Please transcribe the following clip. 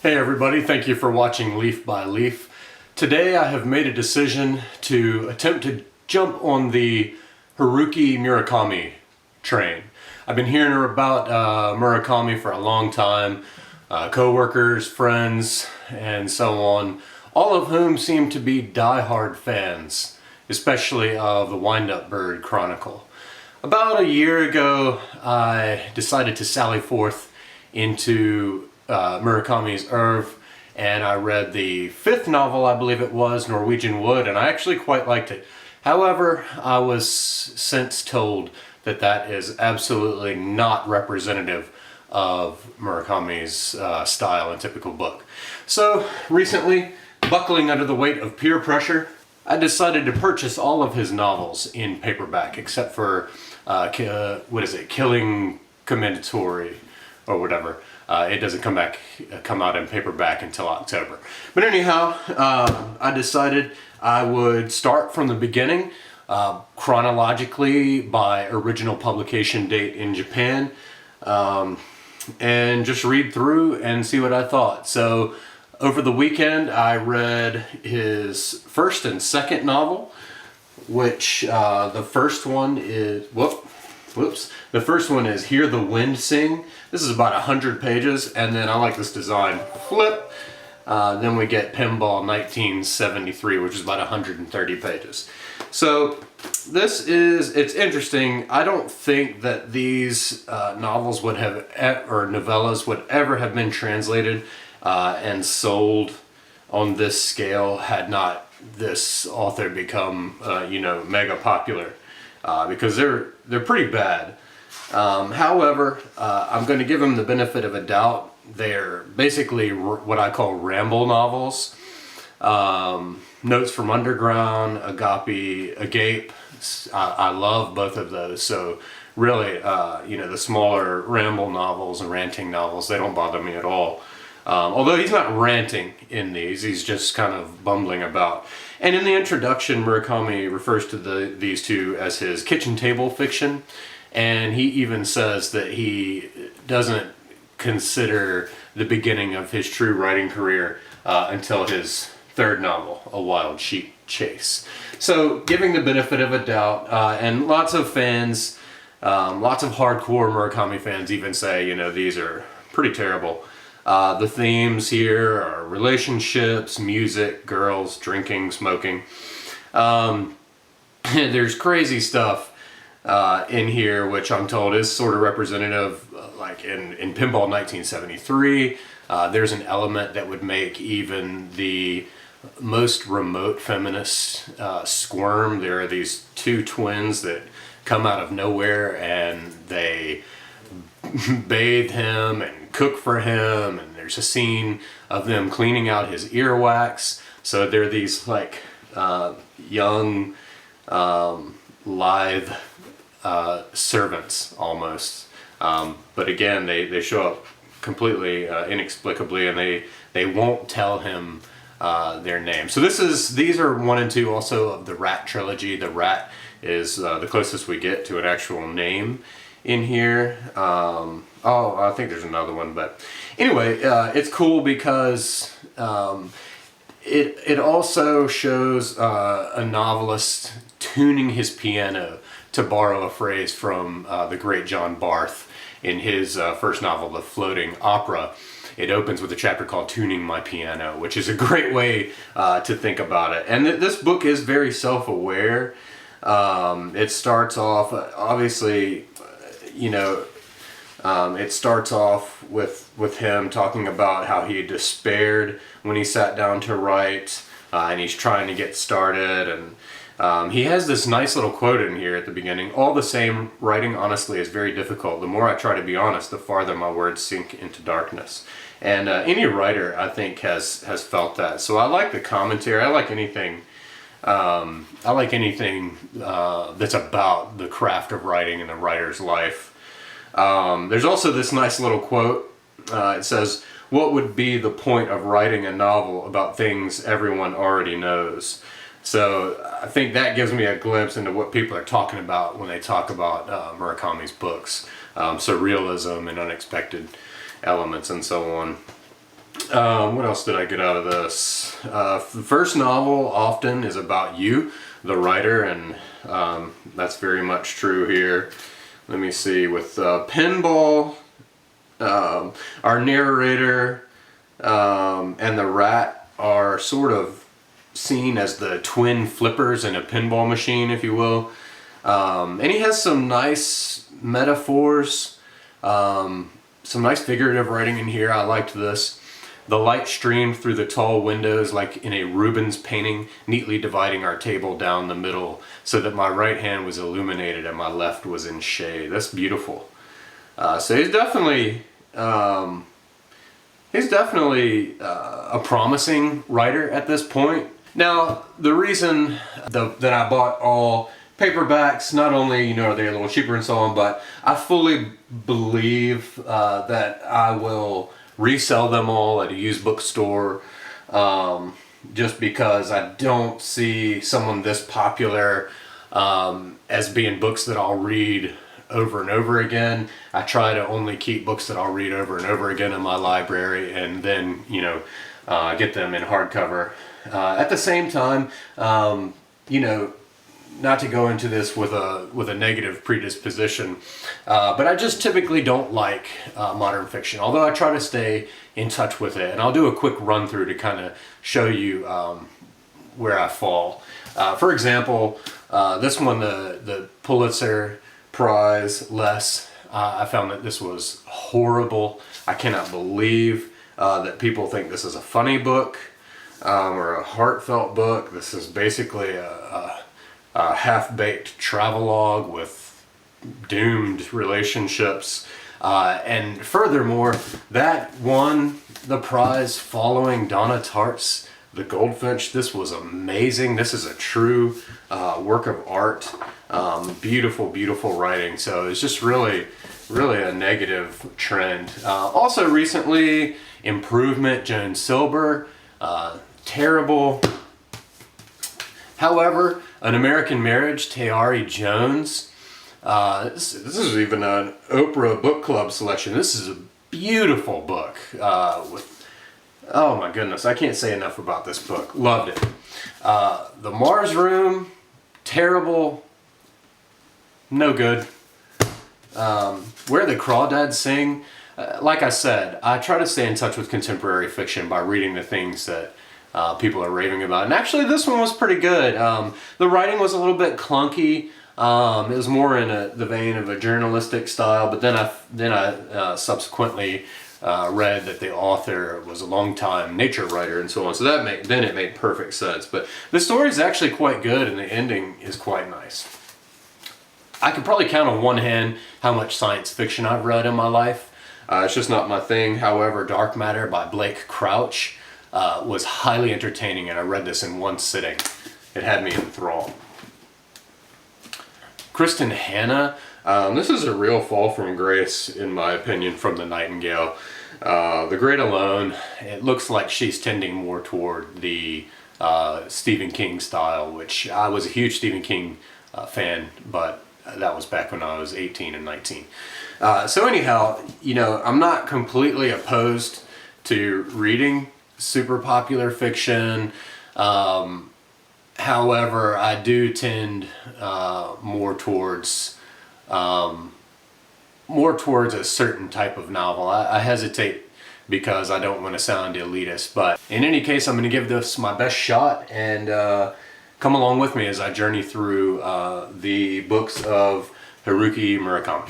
Hey everybody, thank you for watching Leaf by Leaf. Today I have made a decision to attempt to jump on the Haruki Murakami train. I've been hearing about Murakami for a long time, co-workers, friends, and so on, all of whom seem to be die-hard fans, especially of the Wind-Up Bird Chronicle. About a year ago, I decided to sally forth into Murakami's oeuvre, and I read the fifth novel, I believe it was, Norwegian Wood, and I actually quite liked it. However, I was since told that that is absolutely not representative of Murakami's style and typical book. So recently, buckling under the weight of peer pressure, I decided to purchase all of his novels in paperback, except for Killing Commendatory, or whatever. It doesn't come out in paperback until October. But anyhow, I decided I would start from the beginning, chronologically by original publication date in Japan, and just read through and see what I thought. So over the weekend, I read his first and second novel, which the first one is, the first one is Hear the Wind Sing. This is about 100 pages, and then I like this design. Flip. Then we get PINBALL 1973, which is about 130 pages. So this is, it's interesting. I don't think that these novels would have, or novellas would ever have been translated and sold on this scale had not this author become, mega popular, because they're pretty bad. However, I'm going to give them the benefit of a doubt. They're basically what I call ramble novels. Notes from Underground, Agape. I love both of those. So really, the smaller ramble novels and ranting novels, they don't bother me at all. Although he's not ranting in these, he's just kind of bumbling about. And in the introduction, Murakami refers to these two as his kitchen table fiction. And he even says that he doesn't consider the beginning of his true writing career until his third novel, A Wild Sheep Chase. So giving the benefit of a doubt, and lots of fans, lots of hardcore Murakami fans even say, these are pretty terrible. The themes here are relationships, music, girls, drinking, smoking. There's crazy stuff in here, which I'm told is sort of representative, like in PINBALL 1973. There's an element that would make even the most remote feminists squirm. There are these two twins that come out of nowhere and they bathe him and cook for him, and there's a scene of them cleaning out his earwax. So they're these like young, lithe servants almost, but again they show up completely inexplicably, and they won't tell him their name. So these are 1 and 2 also of the Rat trilogy. The Rat is the closest we get to an actual name in here. I think there's another one, but anyway, it's cool because it also shows a novelist tuning his piano, to borrow a phrase from the great John Barth in his first novel, The Floating Opera. It opens with a chapter called Tuning My Piano, which is a great way to think about it. And this book is very self-aware. It starts off, obviously, it starts off with him talking about how he despaired when he sat down to write, and he's trying to get started, and he has this nice little quote in here at the beginning. All the same, writing honestly is very difficult. The more I try to be honest, the farther my words sink into darkness. And any writer, I think, has felt that. So I like the commentary. I like anything that's about the craft of writing and the writer's life. There's also this nice little quote. It says, "What would be the point of writing a novel about things everyone already knows?" So I think that gives me a glimpse into what people are talking about when they talk about Murakami's books. Surrealism and unexpected elements and so on. What else did I get out of this? The first novel often is about you, the writer, and that's very much true here. Let me see, with Pinball, our narrator and the rat are sort of seen as the twin flippers in a pinball machine, if you will. And he has some nice metaphors, some nice figurative writing in here. I liked this. The light streamed through the tall windows like in a Rubens painting, neatly dividing our table down the middle so that my right hand was illuminated and my left was in shade. That's beautiful. So he's definitely a promising writer at this point. Now, the reason that I bought all paperbacks, not only, are they a little cheaper and so on, but I fully believe that I will resell them all at a used bookstore, just because I don't see someone this popular as being books that I'll read over and over again. I try to only keep books that I'll read over and over again in my library, and then get them in hardcover. At the same time, not to go into this with a negative predisposition, but I just typically don't like modern fiction, although I try to stay in touch with it, and I'll do a quick run through to kind of show you where I fall. For example, this one, the Pulitzer Prize, Less, I found that this was horrible. I cannot believe that people think this is a funny book or a heartfelt book. This is basically a half-baked travelogue with doomed relationships. And furthermore, that won the prize following Donna Tartt's The Goldfinch. This was amazing. This is a true work of art. Beautiful, beautiful writing. So it's just really a negative trend. Also recently, Improvement, Joan Silber. Terrible. However, An American Marriage, Tayari Jones. This is even an Oprah Book Club selection. This is a beautiful book. Oh my goodness, I can't say enough about this book. Loved it. The Mars Room, terrible. No good. Where the Crawdads Sing. Like I said, I try to stay in touch with contemporary fiction by reading the things that people are raving about. And actually this one was pretty good. The writing was a little bit clunky. It was more in the vein of a journalistic style, but then I subsequently read that the author was a longtime nature writer and so on. So then it made perfect sense. But the story is actually quite good and the ending is quite nice. I could probably count on one hand how much science fiction I've read in my life. It's just not my thing. However, Dark Matter by Blake Crouch was highly entertaining, and I read this in one sitting. It had me enthralled. Kristen Hanna. This is a real fall from grace, in my opinion, from The Nightingale. The Great Alone, it looks like she's tending more toward the Stephen King style, which I was a huge Stephen King fan, but that was back when I was 18 and 19. So anyhow, I'm not completely opposed to reading super popular fiction. However, I do tend more towards a certain type of novel. I hesitate because I don't want to sound elitist, but in any case, I'm going to give this my best shot, and come along with me as I journey through the books of Haruki Murakami.